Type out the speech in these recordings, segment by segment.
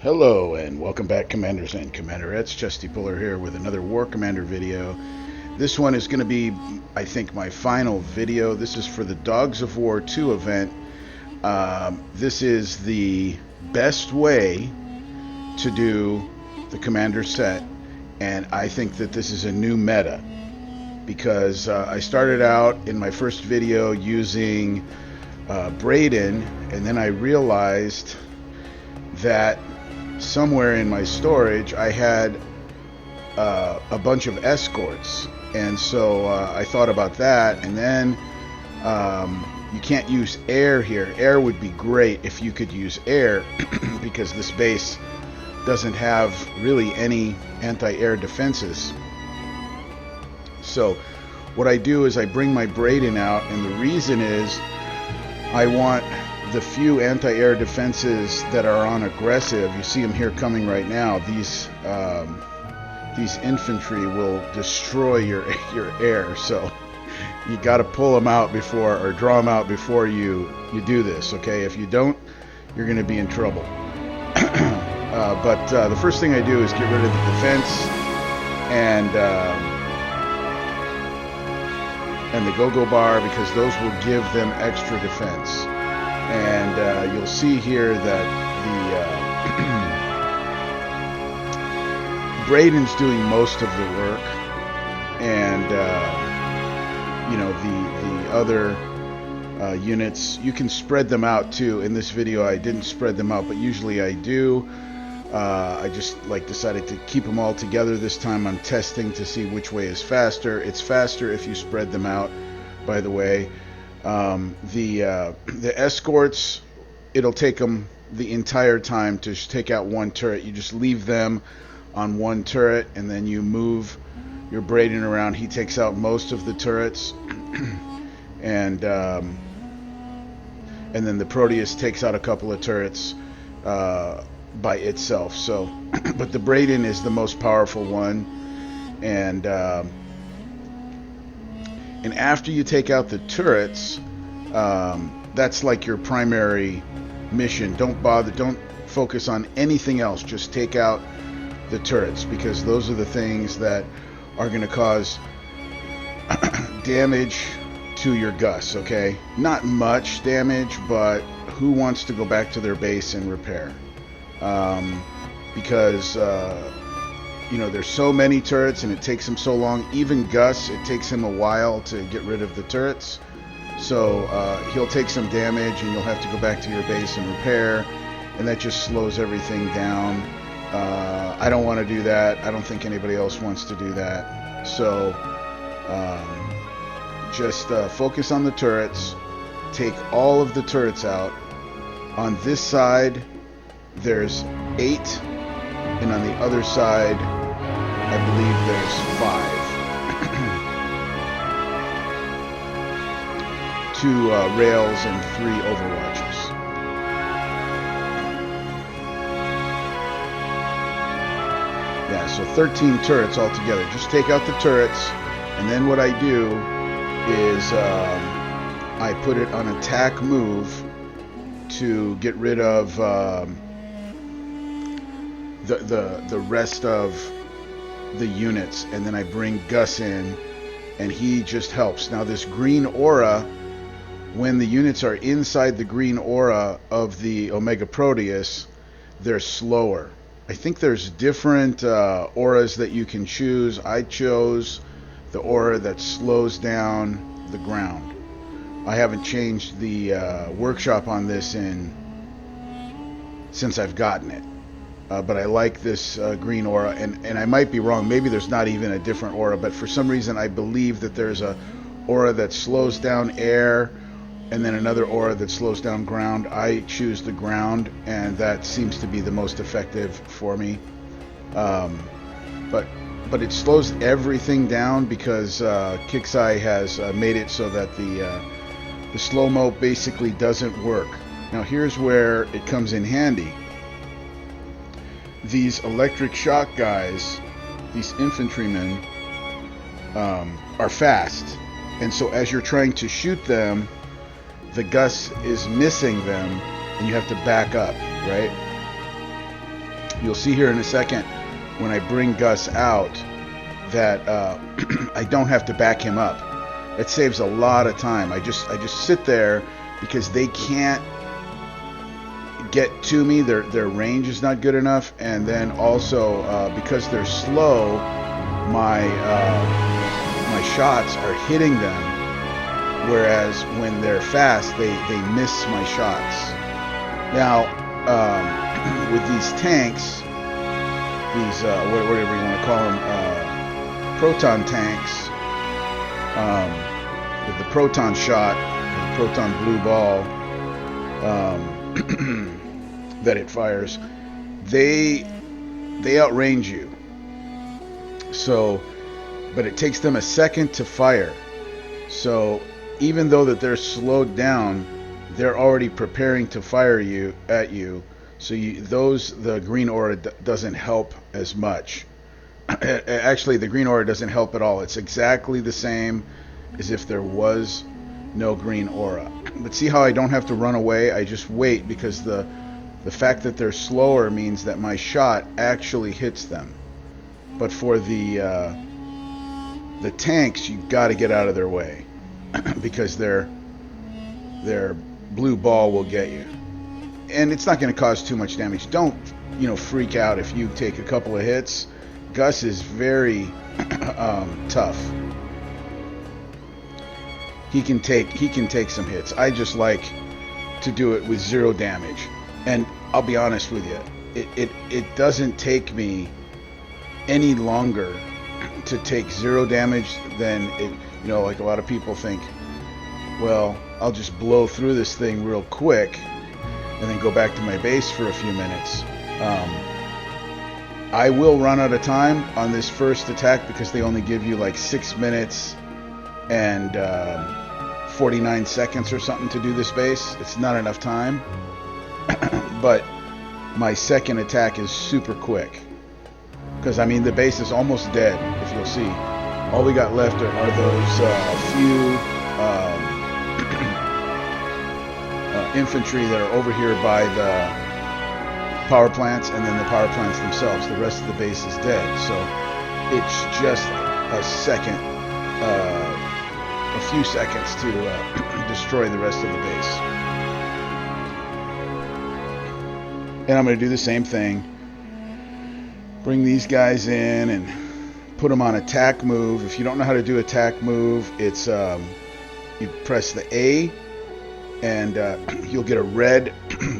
Hello and welcome back, Commanders and Commanderettes. Chesty Puller here with another War Commander video. This one is going to be, I think, my final video. This is for the Dogs of War 2 event. This is the best way to do the Commander set, and I think that this is a new meta because I started out in my first video using Braden, and then I realized that somewhere in my storage I had a bunch of escorts, and so I thought about that, and then you can't use air here. Air would be great if you could use air because this base doesn't have really any anti-air defenses. So what I do is I bring my Braden out, and the reason is I want the few anti-air defenses that are on aggressive. You see them here coming right now. These infantry will destroy your air, so you got to pull them out before, or draw them out before you do this. Okay, if you don't, you're going to be in trouble. But the first thing I do is get rid of the defense and the go-go bar, because those will give them extra defense. And you'll see here that the Braden's doing most of the work, and you know, the other units, you can spread them out too. In this video I didn't spread them out, but usually I do. I just decided to keep them all together this time. I'm testing to see which way is faster. It's faster if you spread them out, by the way. The escorts, it'll take them the entire time to take out one turret. You just leave them on one turret, and then you move your Braden around. He takes out most of the turrets, and then the Proteus takes out a couple of turrets by itself. So, but the Braden is the most powerful one, and after you take out the turrets, that's like your primary mission. Don't focus on anything else. Just take out the turrets, because those are the things that are going to cause damage to your Gus. Okay, not much damage, but who wants to go back to their base and repair? Because you know, there's so many turrets and it takes him so long. Even Gus, it takes him a while to get rid of the turrets. So he'll take some damage and you'll have to go back to your base and repair, and that just slows everything down. I don't want to do that. I don't think anybody else wants to do that. So just focus on the turrets. Take all of the turrets out. On this side there's 8, and on the other side I believe there's 5. 2 rails and 3 overwatches. Yeah, so 13 turrets altogether. Just take out the turrets, and then what I do is I put it on attack move to get rid of the rest of the units, and then I bring Gus in, and he just helps. Now this green aura, when the units are inside the green aura of the Omega Proteus, they're slower. I think there's different auras that you can choose. I chose the aura that slows down the ground. I haven't changed the workshop on this since I've gotten it. But I like this green aura, and I might be wrong. Maybe there's not even a different aura, but for some reason I believe that there's a aura that slows down air, and then another aura that slows down ground. I choose the ground, and that seems to be the most effective for me. But it slows everything down because Kixeye has made it so that the slow-mo basically doesn't work. Now here's where it comes in handy. These electric shock guys, these infantrymen, are fast, and so as you're trying to shoot them, the Gus is missing them and you have to back up, right? You'll see here in a second when I bring Gus out that I don't have to back him up. It saves a lot of time. I just sit there because they can't get to me. Their range is not good enough, and then also because they're slow, my shots are hitting them. Whereas when they're fast, they miss my shots. Now, with these tanks, these whatever you want to call them, proton tanks, with the proton shot, the proton blue ball that it fires, they outrange you. So, but it takes them a second to fire. So even though that they're slowed down, they're already preparing to fire at you. So the green aura doesn't help as much. Actually, the green aura doesn't help at all. It's exactly the same as if there was no green aura. But see how I don't have to run away? I just wait, because the fact that they're slower means that my shot actually hits them. But for the tanks, you've got to get out of their way because their blue ball will get you. And it's not going to cause too much damage. Don't, freak out if you take a couple of hits. Gus is very tough. He can take some hits. I just like to do it with 0 damage. And I'll be honest with you, it doesn't take me any longer to take 0 damage than it, like a lot of people think, well, I'll just blow through this thing real quick and then go back to my base for a few minutes. I will run out of time on this first attack because they only give you like 6 minutes and 49 seconds or something to do this base. It's not enough time. But my second attack is super quick. Because, the base is almost dead, if you'll see. All we got left are those few infantry that are over here by the power plants, and then the power plants themselves. The rest of the base is dead. So it's just a second, a few seconds to destroy the rest of the base. And I'm going to do the same thing. Bring these guys in and put them on attack move. If you don't know how to do attack move, it's you press the A and you'll get a red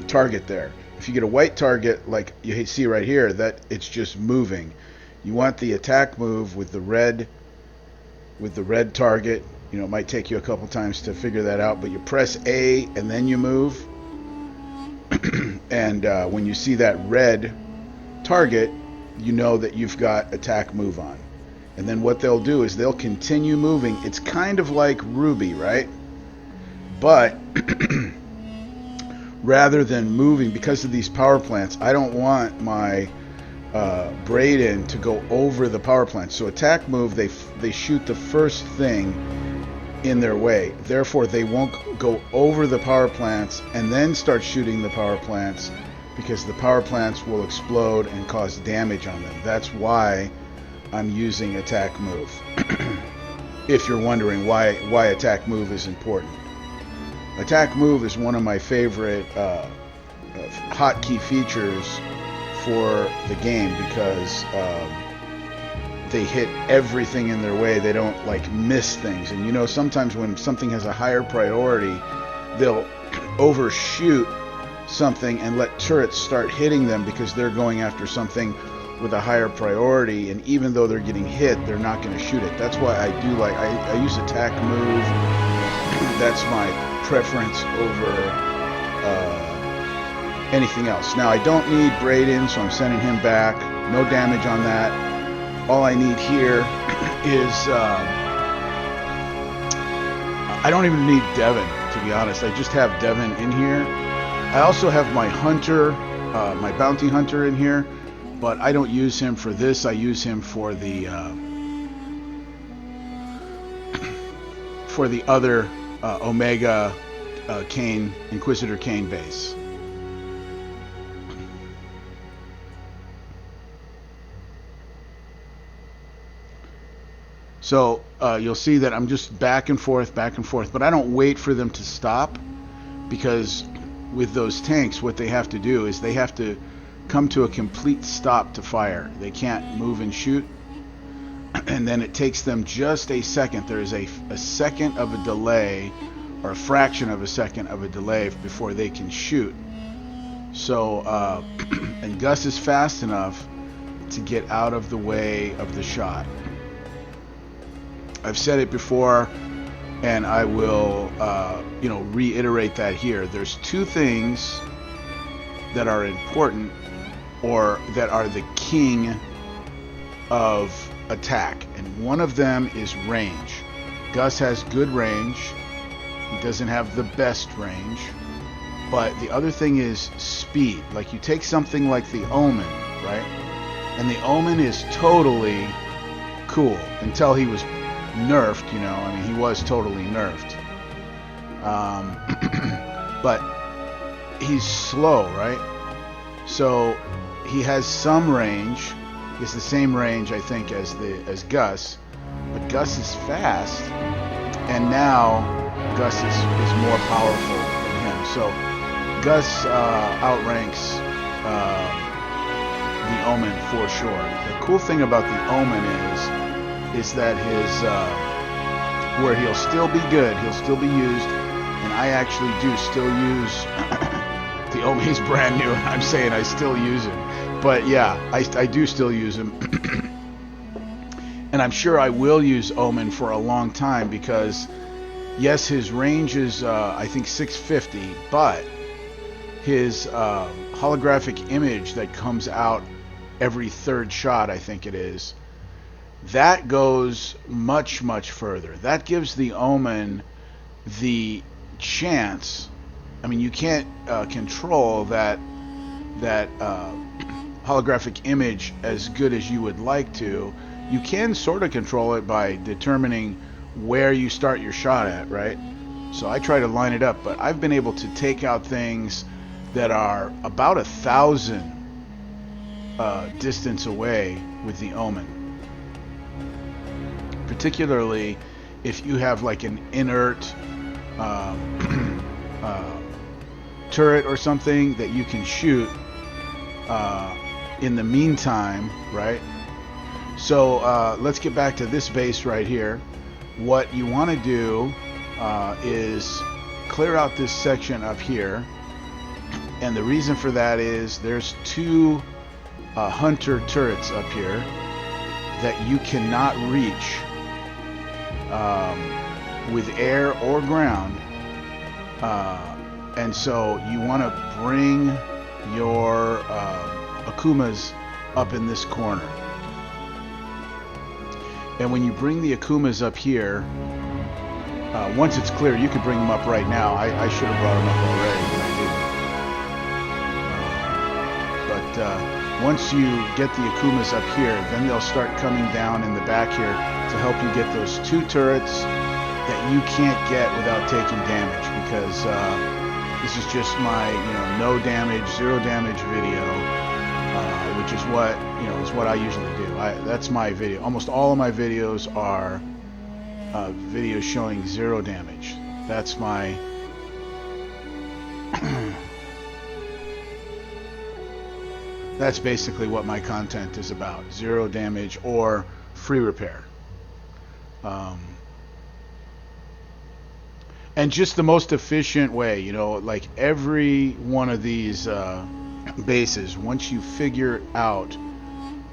target there. If you get a white target like you see right here, that it's just moving. You want the attack move with the red target. It might take you a couple times to figure that out, but you press A and then you move. And when you see that red target, you know that you've got attack move on. And then what they'll do is they'll continue moving. It's kind of like Ruby, right? But rather than moving, because of these power plants, I don't want my Braden to go over the power plants. So attack move, they shoot the first thing in their way. Therefore, they won't go over the power plants and then start shooting the power plants, because the power plants will explode and cause damage on them. That's why I'm using attack move. If you're wondering why attack move is important. Attack move is one of my favorite hotkey features for the game, because they hit everything in their way. They don't miss things. And sometimes when something has a higher priority, they'll overshoot something and let turrets start hitting them because they're going after something with a higher priority, and even though they're getting hit, they're not going to shoot it. That's why I do I use attack move. That's my preference over anything else. Now, I don't need Braden, so I'm sending him back. No damage on that. All I need here is I don't even need Devin, to be honest. I just have Devin in here. I also have my hunter, my bounty hunter in here, but I don't use him for this. I use him for the other Omega Kane, Inquisitor Kane base. So you'll see that I'm just back and forth, but I don't wait for them to stop, because with those tanks, what they have to do is they have to come to a complete stop to fire. They can't move and shoot. And then it takes them just a second. There is a second of a delay, or a fraction of a second of a delay before they can shoot. So, and Gus is fast enough to get out of the way of the shot. I've said it before, and I will, reiterate that here. There's two things that are important, or that are the king of attack, and one of them is range. Gus has good range. He doesn't have the best range, but the other thing is speed. Like, you take something like the Omen, right? And the Omen is totally cool until he was nerfed. I mean, he was totally nerfed. But he's slow, right? So he has some range. It's the same range, I think, as Gus, but Gus is fast, and now Gus is more powerful than him. So Gus outranks the Omen for sure. The cool thing about the Omen is that his where he'll still be good, he'll still be used, and I actually do still use the Omen. He's brand new, and I'm saying I still use him. But yeah, I do still use him. And I'm sure I will use Omen for a long time, because yes, his range is I think 650, but his holographic image that comes out every third shot, I think it is, that goes much, much further. That gives the Omen the chance. I mean, you can't control that holographic image as good as you would like to. You can sort of control it by determining where you start your shot at, right? So I try to line it up, but I've been able to take out things that are about 1,000 distance away with the Omen. Particularly if you have like an inert turret or something that you can shoot in the meantime, right? So let's get back to this base right here. What you want to do is clear out this section up here, and the reason for that is there's two hunter turrets up here that you cannot reach with air or ground, and so you want to bring your Akumas up in this corner. And when you bring the Akumas up here, once it's clear, you could bring them up right now. I should have brought them up already, but I didn't. Once you get the Akumas up here, then they'll start coming down in the back here to help you get those two turrets that you can't get without taking damage, because this is just my no damage, zero damage video, which is what is what I usually do. That's my video. Almost all of my videos are videos showing zero damage. That's my that's basically what my content is about: zero damage or free repair. And just the most efficient way, like every one of these bases, once you figure out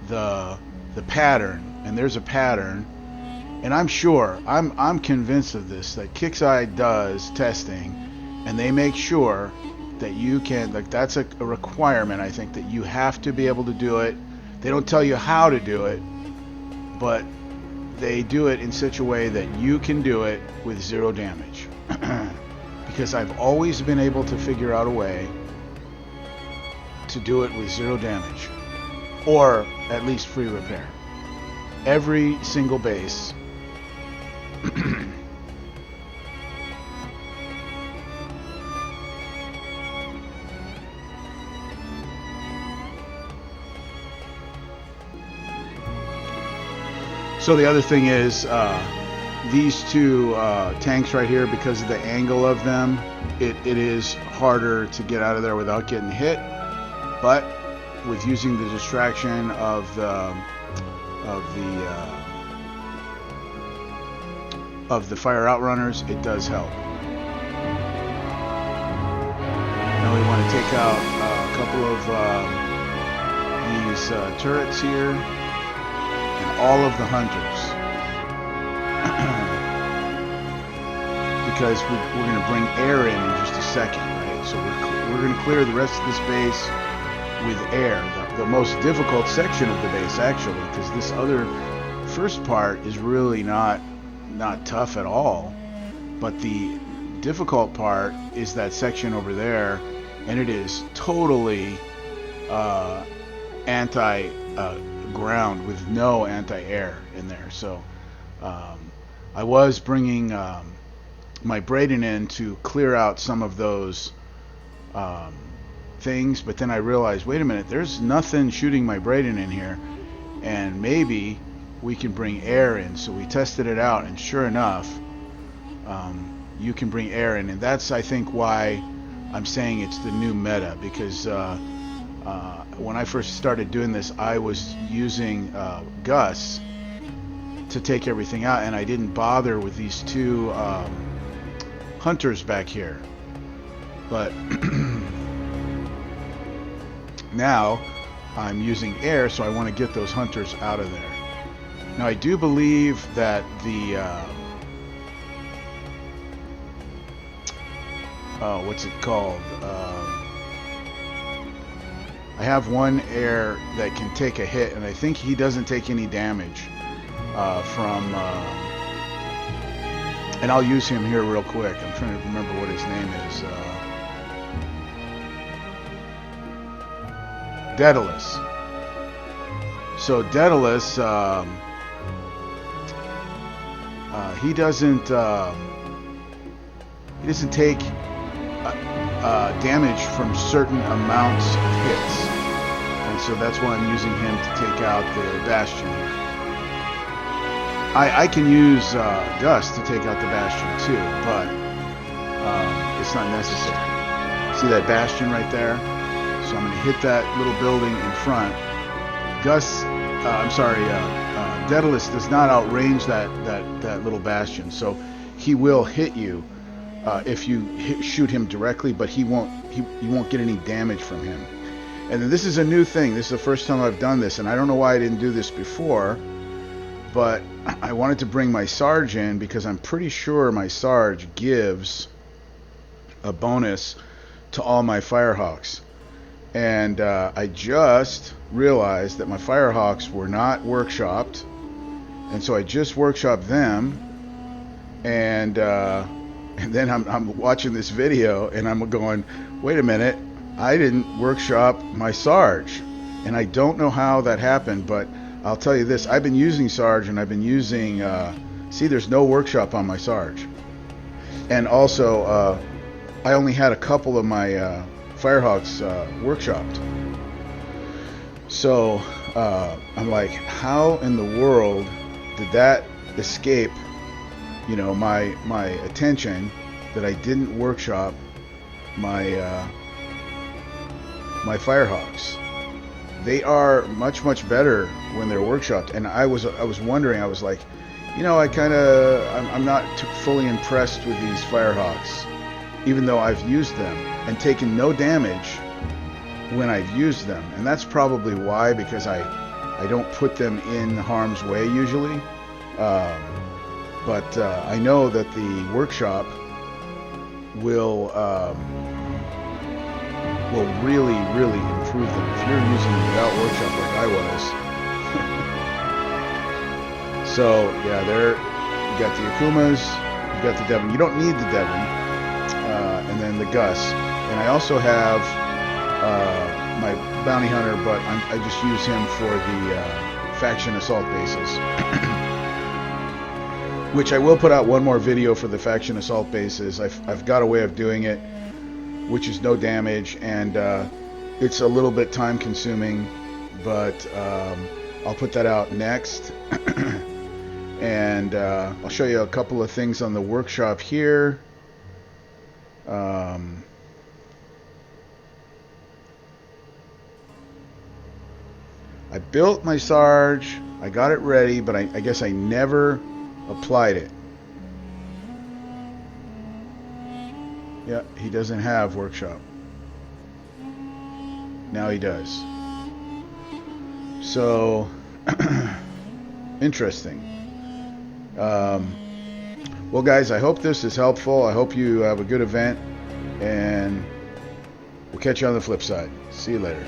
the pattern, and there's a pattern, and I'm convinced of this, that KIXEYE does testing, and they make sure that you can, like, that's a requirement, I think, that you have to be able to do it. They don't tell you how to do it, but they do it in such a way that you can do it with zero damage. Because I've always been able to figure out a way to do it with zero damage, or at least free repair. Every single base. So the other thing is these two tanks right here, because of the angle of them, it is harder to get out of there without getting hit. But with using the distraction of the fire outrunners, it does help. Now we want to take out a couple of these turrets here and all of the hunters, because we're going to bring air in just a second, right? So we're going to clear the rest of this base with air, the most difficult section of the base actually, because this other first part is really not tough at all, but the difficult part is that section over there, and it is totally anti-ground with no anti-air in there. So I was bringing my Braden in to clear out some of those things, but then I realized, wait a minute, there's nothing shooting my Braden in here, and maybe we can bring air in. So we tested it out, and sure enough, you can bring air in, and that's, I think, why I'm saying it's the new meta, because when I first started doing this, I was using Gus to take everything out, and I didn't bother with these two hunters back here. But now I'm using air, so I want to get those hunters out of there. Now I do believe that the what's it called? I have one air that can take a hit, and I think he doesn't take any damage from. And I'll use him here real quick. I'm trying to remember what his name is. Daedalus. So Daedalus, he doesn't take damage from certain amounts of hits, and so that's why I'm using him to take out the Bastion here. I can use Gus to take out the Bastion too, but it's not necessary. See that Bastion right there? So I'm going to hit that little building in front. Daedalus does not outrange that little Bastion, so he will hit you if you shoot him directly, but you won't get any damage from him. And then this is a new thing. This is the first time I've done this, and I don't know why I didn't do this before, but I wanted to bring my Sarge in because I'm pretty sure my Sarge gives a bonus to all my Firehawks. And I just realized that my Firehawks were not workshopped, and so I just workshopped them, and then I'm watching this video, and I'm going, wait a minute, I didn't workshop my Sarge, and I don't know how that happened, but I'll tell you this, I've been using Sarge, and I've been using, see, there's no workshop on my Sarge, and also I only had a couple of my Firehawks workshopped. So I'm like, how in the world did that escape, my attention, that I didn't workshop my my Firehawks? They are much better when they're workshopped, and I was wondering, I was like, I'm not fully impressed with these Firehawks, even though I've used them and taken no damage when I've used them. And that's probably why, because I don't put them in harm's way usually. But I know that the workshop will really improve them if you're using them without workshop like I was. So yeah, there you got the Akumas, you got the Devon. You don't need the Devon, and then the Gus. And I also have my Bounty Hunter, but I just use him for the faction assault bases. Which I will put out one more video for the faction assault bases. I've got a way of doing it, which is no damage, and it's a little bit time consuming, but I'll put that out next. And I'll show you a couple of things on the workshop here. I built my Sarge, I got it ready, but I guess I never applied it. Yeah, he doesn't have workshop. Now he does. So, interesting. Well, guys, I hope this is helpful. I hope you have a good event, and we'll catch you on the flip side. See you later.